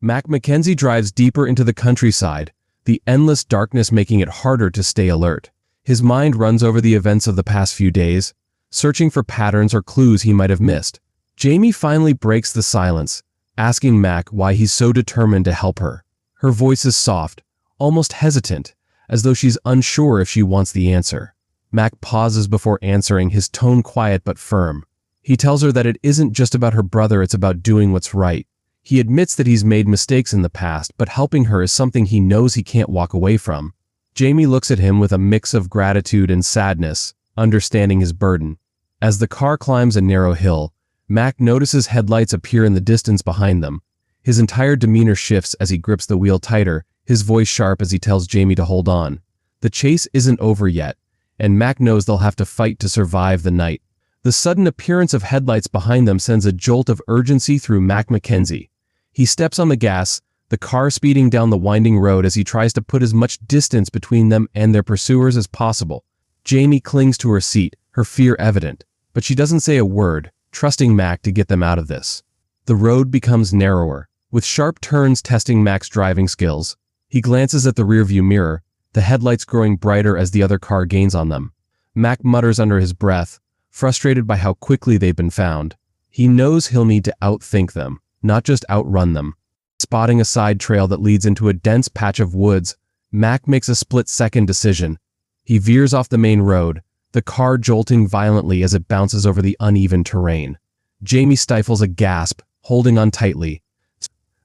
Mackenzie drives deeper into the countryside, the endless darkness making it harder to stay alert. His mind runs over the events of the past few days, searching for patterns or clues he might have missed. Jamie finally breaks the silence, asking Mac why he's so determined to help her. Her voice is soft, almost hesitant, as though she's unsure if she wants the answer. Mac pauses before answering, his tone quiet but firm. He tells her that it isn't just about her brother, it's about doing what's right. He admits that he's made mistakes in the past, but helping her is something he knows he can't walk away from. Jamie looks at him with a mix of gratitude and sadness, understanding his burden. As the car climbs a narrow hill, Mac notices headlights appear in the distance behind them. His entire demeanor shifts as he grips the wheel tighter, his voice sharp as he tells Jamie to hold on. The chase isn't over yet, and Mac knows they'll have to fight to survive the night. The sudden appearance of headlights behind them sends a jolt of urgency through Mackenzie. He steps on the gas, the car speeding down the winding road as he tries to put as much distance between them and their pursuers as possible. Jamie clings to her seat, her fear evident, but she doesn't say a word, trusting Mac to get them out of this. The road becomes narrower, with sharp turns testing Mac's driving skills. He glances at the rearview mirror, the headlights growing brighter as the other car gains on them. Mac mutters under his breath, frustrated by how quickly they've been found. He knows he'll need to outthink them, not just outrun them. Spotting a side trail that leads into a dense patch of woods, Mac makes a split-second decision. He veers off the main road, the car jolting violently as it bounces over the uneven terrain. Jamie stifles a gasp, holding on tightly.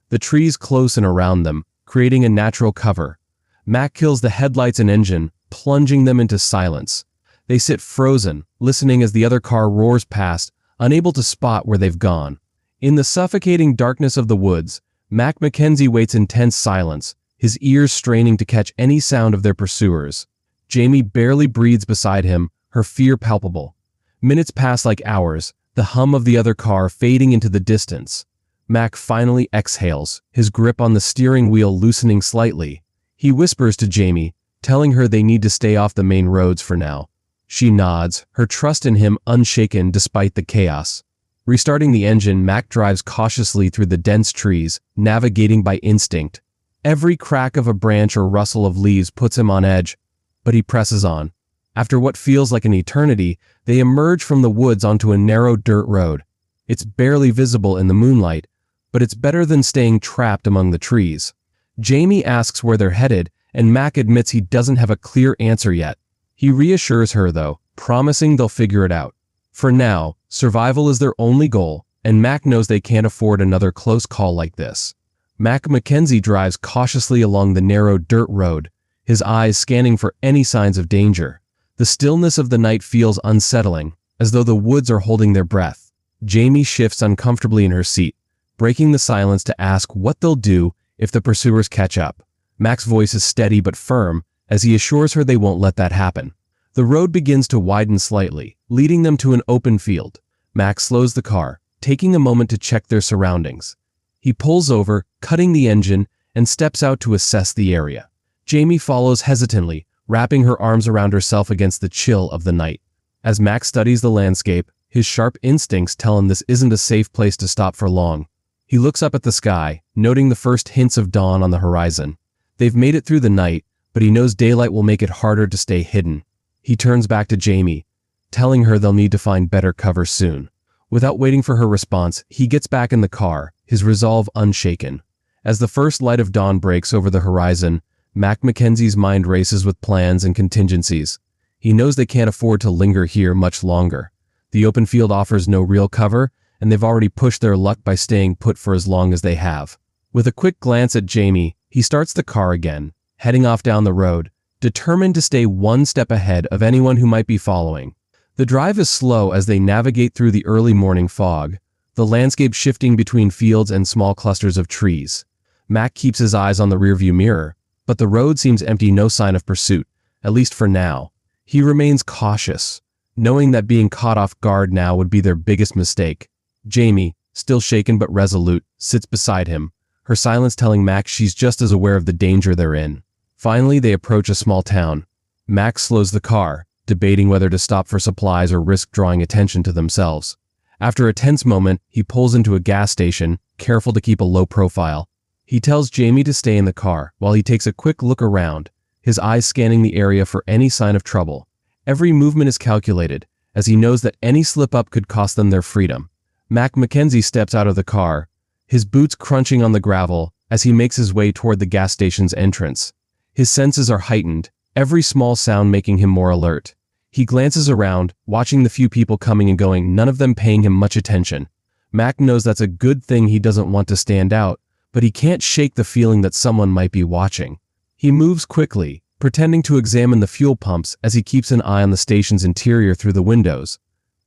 The trees close in around them, creating a natural cover. Mac kills the headlights and engine, plunging them into silence. They sit frozen, listening as the other car roars past, unable to spot where they've gone. In the suffocating darkness of the woods, Mackenzie waits in tense silence, his ears straining to catch any sound of their pursuers. Jamie barely breathes beside him, her fear palpable. Minutes pass like hours, the hum of the other car fading into the distance. Mac finally exhales, his grip on the steering wheel loosening slightly. He whispers to Jamie, telling her they need to stay off the main roads for now. She nods, her trust in him unshaken despite the chaos. Restarting the engine, Mac drives cautiously through the dense trees, navigating by instinct. Every crack of a branch or rustle of leaves puts him on edge, but he presses on. After what feels like an eternity, they emerge from the woods onto a narrow dirt road. It's barely visible in the moonlight, but it's better than staying trapped among the trees. Jamie asks where they're headed, and Mac admits he doesn't have a clear answer yet. He reassures her, though, promising they'll figure it out. For now, survival is their only goal, and Mac knows they can't afford another close call like this. Mackenzie drives cautiously along the narrow dirt road, his eyes scanning for any signs of danger. The stillness of the night feels unsettling, as though the woods are holding their breath. Jamie shifts uncomfortably in her seat, breaking the silence to ask what they'll do if the pursuers catch up. Mac's voice is steady but firm, as he assures her they won't let that happen. The road begins to widen slightly, leading them to an open field. Mac slows the car, taking a moment to check their surroundings. He pulls over, cutting the engine, and steps out to assess the area. Jamie follows hesitantly, wrapping her arms around herself against the chill of the night. As Mac studies the landscape, his sharp instincts tell him this isn't a safe place to stop for long. He looks up at the sky, noting the first hints of dawn on the horizon. They've made it through the night, but he knows daylight will make it harder to stay hidden. He turns back to Jamie, telling her they'll need to find better cover soon. Without waiting for her response, he gets back in the car, his resolve unshaken. As the first light of dawn breaks over the horizon, Mackenzie's mind races with plans and contingencies. He knows they can't afford to linger here much longer. The open field offers no real cover, and they've already pushed their luck by staying put for as long as they have. With a quick glance at Jamie, he starts the car again, heading off down the road, determined to stay one step ahead of anyone who might be following. The drive is slow as they navigate through the early morning fog, the landscape shifting between fields and small clusters of trees. Mac keeps his eyes on the rearview mirror, but the road seems empty, no sign of pursuit, at least for now. He remains cautious, knowing that being caught off guard now would be their biggest mistake. Jamie, still shaken but resolute, sits beside him, her silence telling Mac she's just as aware of the danger they're in. Finally, they approach a small town. Mac slows the car, debating whether to stop for supplies or risk drawing attention to themselves. After a tense moment, he pulls into a gas station, careful to keep a low profile. He tells Jamie to stay in the car while he takes a quick look around, his eyes scanning the area for any sign of trouble. Every movement is calculated, as he knows that any slip-up could cost them their freedom. Mackenzie steps out of the car, his boots crunching on the gravel as he makes his way toward the gas station's entrance. His senses are heightened, every small sound making him more alert. He glances around, watching the few people coming and going, none of them paying him much attention. Mac knows that's a good thing. He doesn't want to stand out, but he can't shake the feeling that someone might be watching. He moves quickly, pretending to examine the fuel pumps as he keeps an eye on the station's interior through the windows.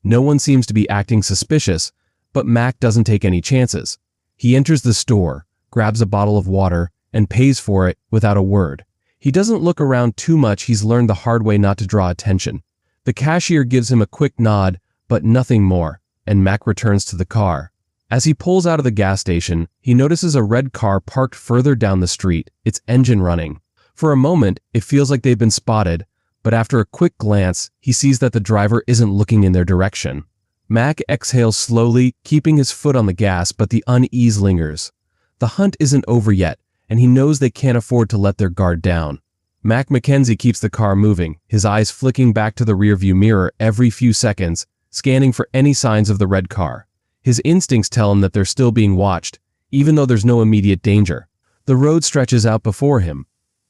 No one seems to be acting suspicious, but Mac doesn't take any chances. He enters the store, grabs a bottle of water, and pays for it without a word. He doesn't look around too much. He's learned the hard way not to draw attention. The cashier gives him a quick nod, but nothing more, and Mac returns to the car. As he pulls out of the gas station, he notices a red car parked further down the street, its engine running. For a moment, it feels like they've been spotted, but after a quick glance, he sees that the driver isn't looking in their direction. Mac exhales slowly, keeping his foot on the gas, but the unease lingers. The hunt isn't over yet, and he knows they can't afford to let their guard down. Mackenzie keeps the car moving, his eyes flicking back to the rearview mirror every few seconds, scanning for any signs of the red car. His instincts tell him that they're still being watched, even though there's no immediate danger. The road stretches out before him,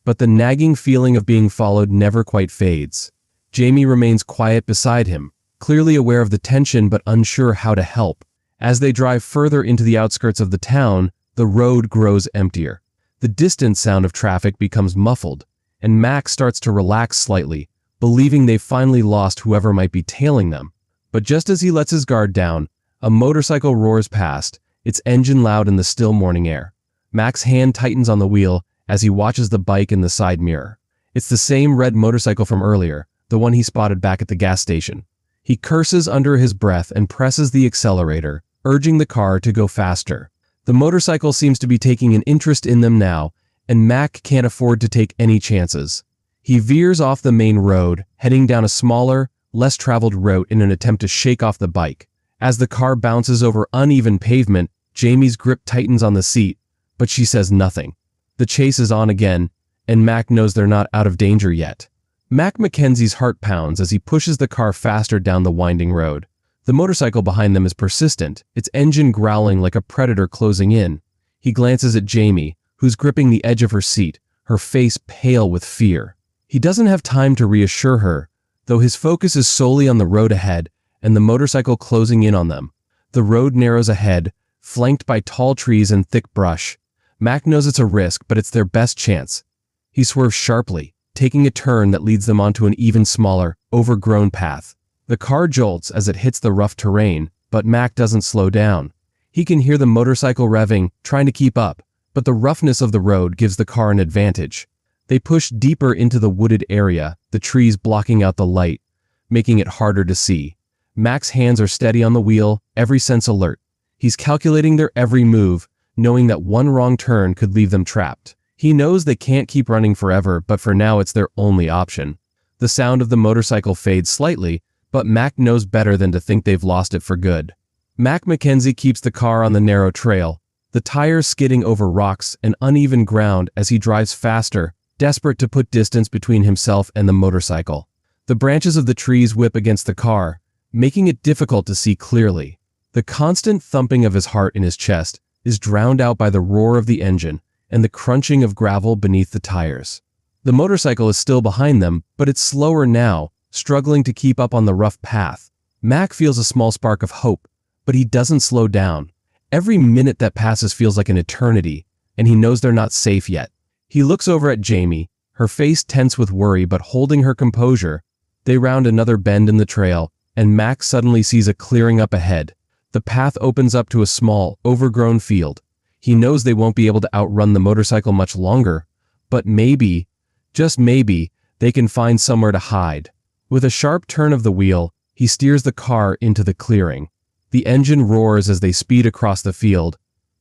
but the nagging feeling of being followed never quite fades. Jamie remains quiet beside him, clearly aware of the tension but unsure how to help. As they drive further into the outskirts of the town, the road grows emptier. The distant sound of traffic becomes muffled, and Mac starts to relax slightly, believing they've finally lost whoever might be tailing them. But just as he lets his guard down, a motorcycle roars past, its engine loud in the still morning air. Mac's hand tightens on the wheel as he watches the bike in the side mirror. It's the same red motorcycle from earlier, the one he spotted back at the gas station. He curses under his breath and presses the accelerator, urging the car to go faster. The motorcycle seems to be taking an interest in them now, and Mac can't afford to take any chances. He veers off the main road, heading down a smaller, less traveled route in an attempt to shake off the bike. As the car bounces over uneven pavement, Jamie's grip tightens on the seat, but she says nothing. The chase is on again, and Mac knows they're not out of danger yet. Mackenzie's heart pounds as he pushes the car faster down the winding road. The motorcycle behind them is persistent, its engine growling like a predator closing in. He glances at Jamie, who's gripping the edge of her seat, her face pale with fear. He doesn't have time to reassure her, though his focus is solely on the road ahead and the motorcycle closing in on them. The road narrows ahead, flanked by tall trees and thick brush. Mac knows it's a risk, but it's their best chance. He swerves sharply, taking a turn that leads them onto an even smaller, overgrown path. The car jolts as it hits the rough terrain, but Mac doesn't slow down. He can hear the motorcycle revving, trying to keep up, but the roughness of the road gives the car an advantage. They push deeper into the wooded area, the trees blocking out the light, making it harder to see. Mac's hands are steady on the wheel, every sense alert. He's calculating their every move, knowing that one wrong turn could leave them trapped. He knows they can't keep running forever, but for now it's their only option. The sound of the motorcycle fades slightly, but Mac knows better than to think they've lost it for good. Mackenzie keeps the car on the narrow trail, the tires skidding over rocks and uneven ground as he drives faster, desperate to put distance between himself and the motorcycle. The branches of the trees whip against the car, making it difficult to see clearly. The constant thumping of his heart in his chest is drowned out by the roar of the engine and the crunching of gravel beneath the tires. The motorcycle is still behind them, but it's slower now, struggling to keep up on the rough path. Mac feels a small spark of hope, but he doesn't slow down. Every minute that passes feels like an eternity, and he knows they're not safe yet. He looks over at Jamie, her face tense with worry but holding her composure. They round another bend in the trail, and Mac suddenly sees a clearing up ahead. The path opens up to a small, overgrown field. He knows they won't be able to outrun the motorcycle much longer, but maybe, just maybe, they can find somewhere to hide. With a sharp turn of the wheel, he steers the car into the clearing. The engine roars as they speed across the field,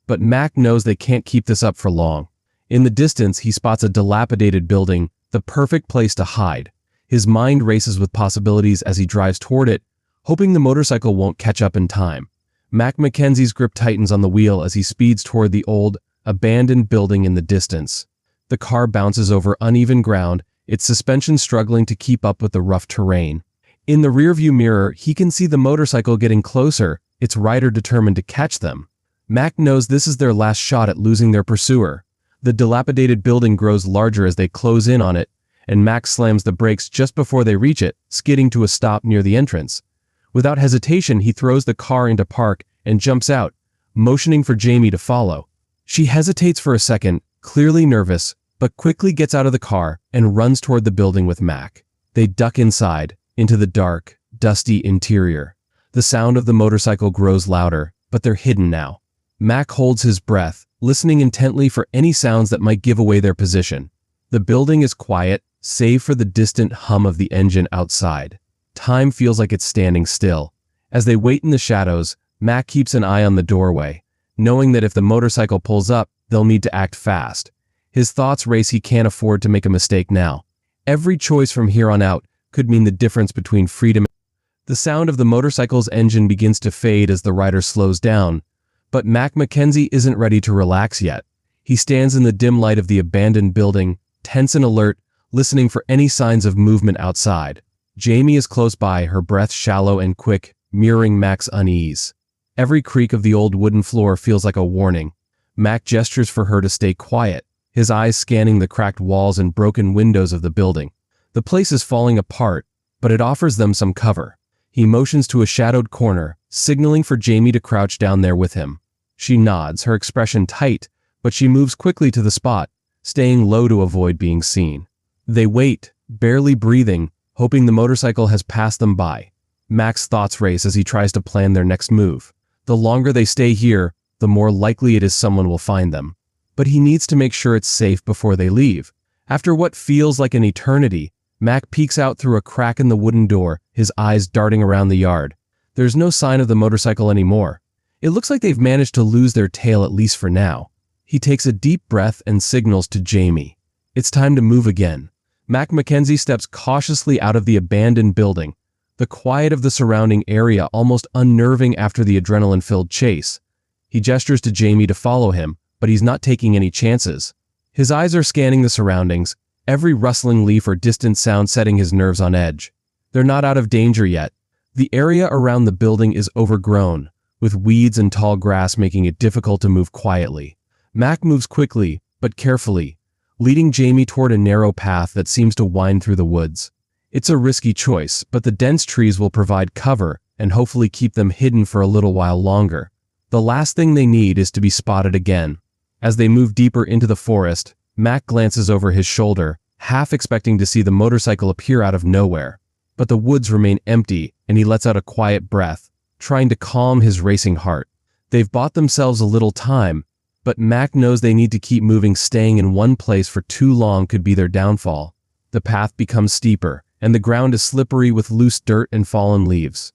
but Mac knows they can't keep this up for long. In the distance, he spots a dilapidated building, the perfect place to hide. His mind races with possibilities as he drives toward it, hoping the motorcycle won't catch up in time. Mackenzie's grip tightens on the wheel as he speeds toward the old, abandoned building in the distance. The car bounces over uneven ground, its suspension struggling to keep up with the rough terrain. In the rearview mirror, he can see the motorcycle getting closer, its rider determined to catch them. Mac knows this is their last shot at losing their pursuer. The dilapidated building grows larger as they close in on it, and Mac slams the brakes just before they reach it, skidding to a stop near the entrance. Without hesitation, he throws the car into park and jumps out, motioning for Jamie to follow. She hesitates for a second, clearly nervous, but quickly gets out of the car and runs toward the building with Mac. They duck inside, into the dark, dusty interior. The sound of the motorcycle grows louder, but they're hidden now. Mac holds his breath, listening intently for any sounds that might give away their position. The building is quiet, save for the distant hum of the engine outside. Time feels like it's standing still. As they wait in the shadows, Mac keeps an eye on the doorway, knowing that if the motorcycle pulls up, they'll need to act fast. His thoughts race. He can't afford to make a mistake now. Every choice from here on out could mean the difference between freedom. The sound of the motorcycle's engine begins to fade as the rider slows down, but Mac Mackenzie isn't ready to relax yet. He stands in the dim light of the abandoned building, tense and alert, listening for any signs of movement outside. Jamie is close by, her breath shallow and quick, mirroring Mac's unease. Every creak of the old wooden floor feels like a warning. Mac gestures for her to stay quiet, his eyes scanning the cracked walls and broken windows of the building. The place is falling apart, but it offers them some cover. He motions to a shadowed corner, signaling for Jamie to crouch down there with him. She nods, her expression tight, but she moves quickly to the spot, staying low to avoid being seen. They wait, barely breathing, hoping the motorcycle has passed them by. Mac's thoughts race as he tries to plan their next move. The longer they stay here, the more likely it is someone will find them. But he needs to make sure it's safe before they leave. After what feels like an eternity, Mac peeks out through a crack in the wooden door, his eyes darting around the yard. There's no sign of the motorcycle anymore. It looks like they've managed to lose their tail, at least for now. He takes a deep breath and signals to Jamie. It's time to move again. Mac Mackenzie steps cautiously out of the abandoned building, the quiet of the surrounding area almost unnerving after the adrenaline-filled chase. He gestures to Jamie to follow him, but he's not taking any chances. His eyes are scanning the surroundings, every rustling leaf or distant sound setting his nerves on edge. They're not out of danger yet. The area around the building is overgrown, with weeds and tall grass making it difficult to move quietly. Mac moves quickly, but carefully, leading Jamie toward a narrow path that seems to wind through the woods. It's a risky choice, but the dense trees will provide cover and hopefully keep them hidden for a little while longer. The last thing they need is to be spotted again. As they move deeper into the forest, Mac glances over his shoulder, half expecting to see the motorcycle appear out of nowhere. But the woods remain empty, and he lets out a quiet breath, trying to calm his racing heart. They've bought themselves a little time, but Mac knows they need to keep moving. Staying in one place for too long could be their downfall. The path becomes steeper, and the ground is slippery with loose dirt and fallen leaves.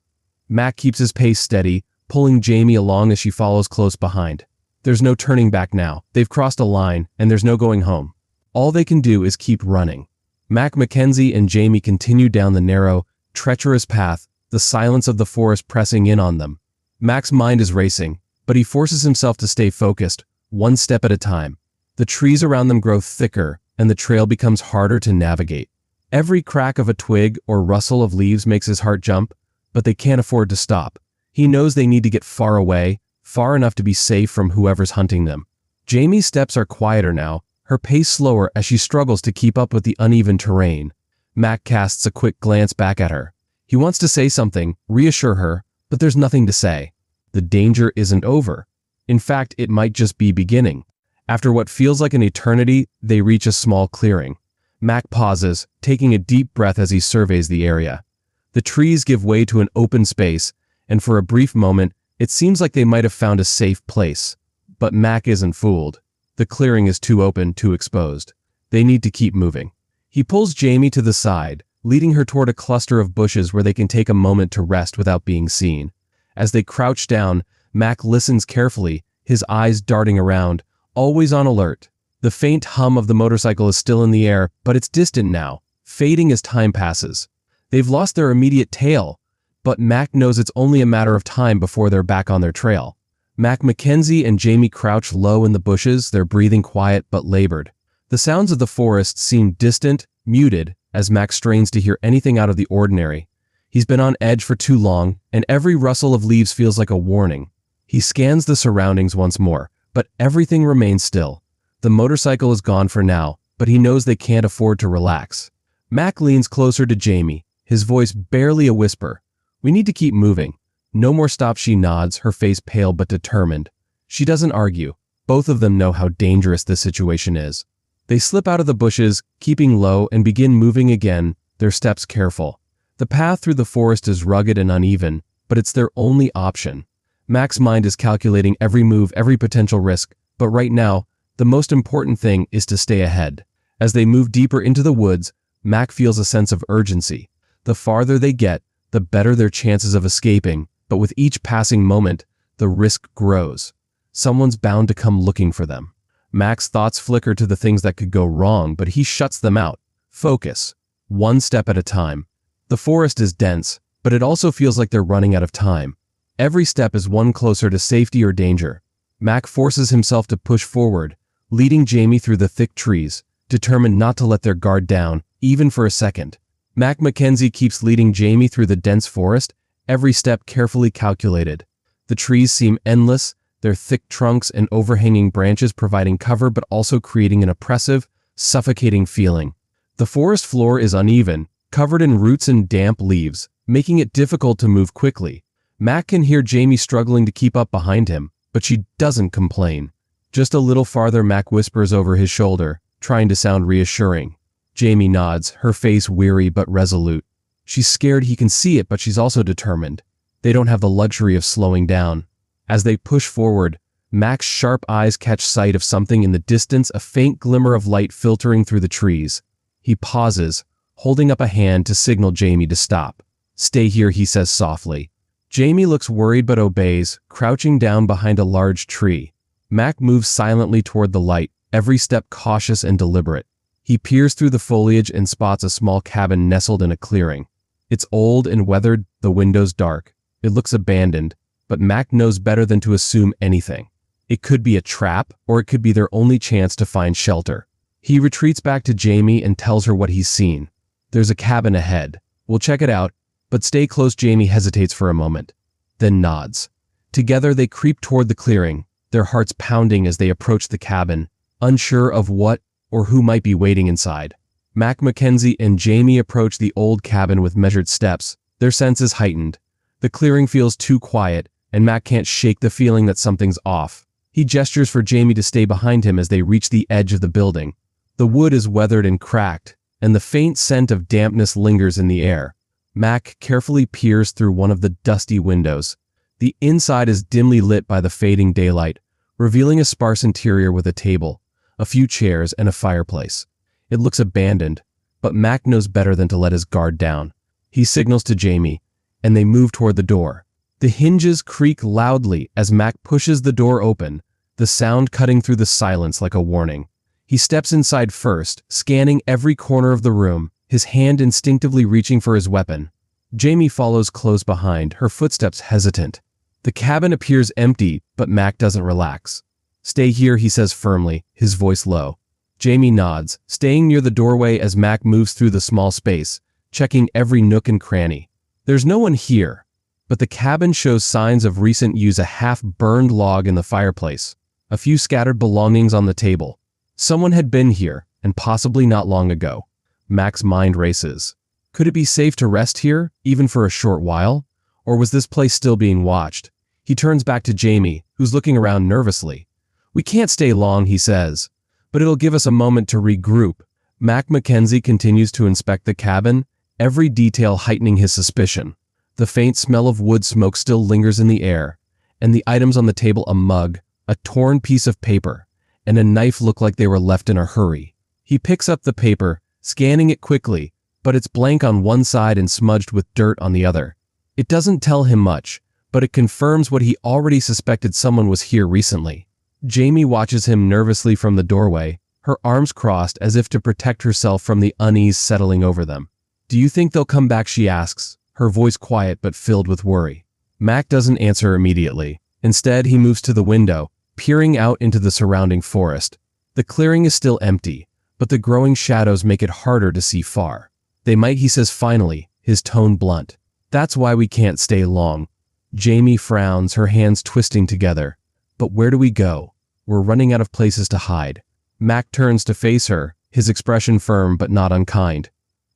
Mac keeps his pace steady, pulling Jamie along as she follows close behind. There's no turning back now. They've crossed a line, and there's no going home. All they can do is keep running. Mac Mackenzie and Jamie continue down the narrow, treacherous path, the silence of the forest pressing in on them. Mac's mind is racing, but he forces himself to stay focused, one step at a time. The trees around them grow thicker, and the trail becomes harder to navigate. Every crack of a twig or rustle of leaves makes his heart jump, but they can't afford to stop. He knows they need to get far away, far enough to be safe from whoever's hunting them. Jamie's steps are quieter now, her pace slower as she struggles to keep up with the uneven terrain. Mac casts a quick glance back at her. He wants to say something, reassure her, but there's nothing to say. The danger isn't over. In fact, it might just be beginning. After what feels like an eternity, they reach a small clearing. Mac pauses, taking a deep breath as he surveys the area. The trees give way to an open space, and for a brief moment, it seems like they might have found a safe place. But Mac isn't fooled. The clearing is too open, too exposed. They need to keep moving. He pulls Jamie to the side, leading her toward a cluster of bushes where they can take a moment to rest without being seen. As they crouch down, Mac listens carefully, his eyes darting around, always on alert. The faint hum of the motorcycle is still in the air, but it's distant now, fading as time passes. They've lost their immediate tail, but Mac knows it's only a matter of time before they're back on their trail. Mackenzie and Jamie crouch low in the bushes, their breathing quiet but labored. The sounds of the forest seem distant, muted, as Mac strains to hear anything out of the ordinary. He's been on edge for too long, and every rustle of leaves feels like a warning. He scans the surroundings once more, but everything remains still. The motorcycle is gone for now, but he knows they can't afford to relax. Mac leans closer to Jamie, his voice barely a whisper. "We need to keep moving." "No more stop," she nods, her face pale but determined. She doesn't argue. Both of them know how dangerous this situation is. They slip out of the bushes, keeping low, and begin moving again, their steps careful. The path through the forest is rugged and uneven, but it's their only option. Mac's mind is calculating every move, every potential risk, but right now, the most important thing is to stay ahead. As they move deeper into the woods, Mac feels a sense of urgency. The farther they get, the better their chances of escaping, but with each passing moment, the risk grows. Someone's bound to come looking for them. Mac's thoughts flicker to the things that could go wrong, but he shuts them out. Focus. One step at a time. The forest is dense, but it also feels like they're running out of time. Every step is one closer to safety or danger. Mac forces himself to push forward, leading Jamie through the thick trees, determined not to let their guard down, even for a second. Mackenzie keeps leading Jamie through the dense forest, every step carefully calculated. The trees seem endless, their thick trunks and overhanging branches providing cover but also creating an oppressive, suffocating feeling. The forest floor is uneven, covered in roots and damp leaves, making it difficult to move quickly. Mac can hear Jamie struggling to keep up behind him, but she doesn't complain. Just a little farther, Mac whispers over his shoulder, trying to sound reassuring. Jamie nods, her face weary but resolute. She's scared he can see it, but she's also determined. They don't have the luxury of slowing down. As they push forward, Mac's sharp eyes catch sight of something in the distance, a faint glimmer of light filtering through the trees. He pauses, holding up a hand to signal Jamie to stop. "Stay here," he says softly. Jamie looks worried but obeys, crouching down behind a large tree. Mac moves silently toward the light, every step cautious and deliberate. He peers through the foliage and spots a small cabin nestled in a clearing. It's old and weathered, the windows dark. It looks abandoned, but Mac knows better than to assume anything. It could be a trap, or it could be their only chance to find shelter. He retreats back to Jamie and tells her what he's seen. "There's a cabin ahead. We'll check it out, but stay close." Jamie hesitates for a moment, then nods. Together they creep toward the clearing, their hearts pounding as they approach the cabin, unsure of what or who might be waiting inside. Mackenzie and Jamie approach the old cabin with measured steps, their senses heightened. The clearing feels too quiet, and Mac can't shake the feeling that something's off. He gestures for Jamie to stay behind him as they reach the edge of the building. The wood is weathered and cracked, and the faint scent of dampness lingers in the air. Mac carefully peers through one of the dusty windows. The inside is dimly lit by the fading daylight, revealing a sparse interior with a table, a few chairs, and a fireplace. It looks abandoned, but Mac knows better than to let his guard down. He signals to Jamie, and they move toward the door. The hinges creak loudly as Mac pushes the door open, the sound cutting through the silence like a warning. He steps inside first, scanning every corner of the room, his hand instinctively reaching for his weapon. Jamie follows close behind, her footsteps hesitant. The cabin appears empty, but Mac doesn't relax. "Stay here," he says firmly, his voice low. Jamie nods, staying near the doorway as Mac moves through the small space, checking every nook and cranny. There's no one here, but the cabin shows signs of recent use: a half-burned log in the fireplace, a few scattered belongings on the table. Someone had been here, and possibly not long ago. Mac's mind races. Could it be safe to rest here, even for a short while? Or was this place still being watched? He turns back to Jamie, who's looking around nervously. "We can't stay long," he says, "but it'll give us a moment to regroup." Mackenzie continues to inspect the cabin, every detail heightening his suspicion. The faint smell of wood smoke still lingers in the air, and the items on the table, a mug, a torn piece of paper, and a knife, look like they were left in a hurry. He picks up the paper, scanning it quickly, but it's blank on one side and smudged with dirt on the other. It doesn't tell him much, but it confirms what he already suspected: someone was here recently. Jamie watches him nervously from the doorway, her arms crossed as if to protect herself from the unease settling over them. "Do you think they'll come back?" she asks, her voice quiet but filled with worry. Mac doesn't answer immediately. Instead, he moves to the window, peering out into the surrounding forest. The clearing is still empty, but the growing shadows make it harder to see far. They might, he says finally, his tone blunt. That's why we can't stay long. Jamie frowns, her hands twisting together. But where do we go? We're running out of places to hide. Mac turns to face her, his expression firm but not unkind.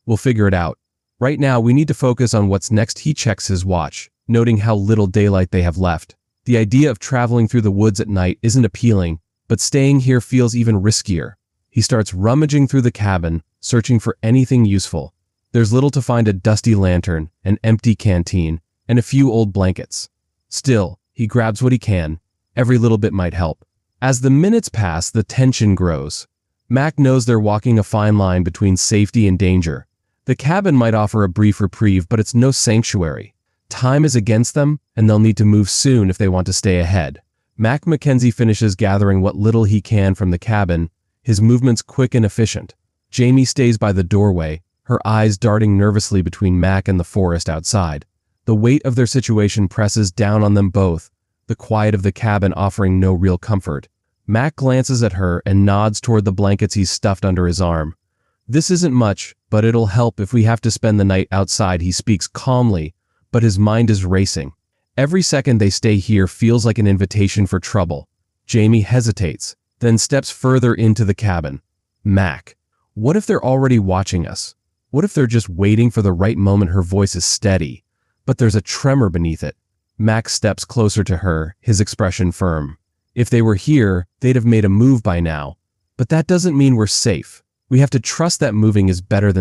We'll figure it out. Right now, we need to focus on what's next. He checks his watch, noting how little daylight they have left. The idea of traveling through the woods at night isn't appealing, but staying here feels even riskier. He starts rummaging through the cabin, searching for anything useful. There's little to find: a dusty lantern, an empty canteen, and a few old blankets. Still, he grabs what he can. Every little bit might help. As the minutes pass, the tension grows. Mac knows they're walking a fine line between safety and danger. The cabin might offer a brief reprieve, but it's no sanctuary. Time is against them, and they'll need to move soon if they want to stay ahead. Mac Mackenzie finishes gathering what little he can from the cabin, his movements quick and efficient. Jamie stays by the doorway, her eyes darting nervously between Mac and the forest outside. The weight of their situation presses down on them both, the quiet of the cabin offering no real comfort. Mac glances at her and nods toward the blankets he's stuffed under his arm. This isn't much, but it'll help if we have to spend the night outside. He speaks calmly, but his mind is racing. Every second they stay here feels like an invitation for trouble. Jamie hesitates, then steps further into the cabin. Mac, what if they're already watching us? What if they're just waiting for the right moment? Her voice is steady, but there's a tremor beneath it. Mac steps closer to her, his expression firm. If they were here, they'd have made a move by now. But that doesn't mean we're safe. We have to trust that moving is better than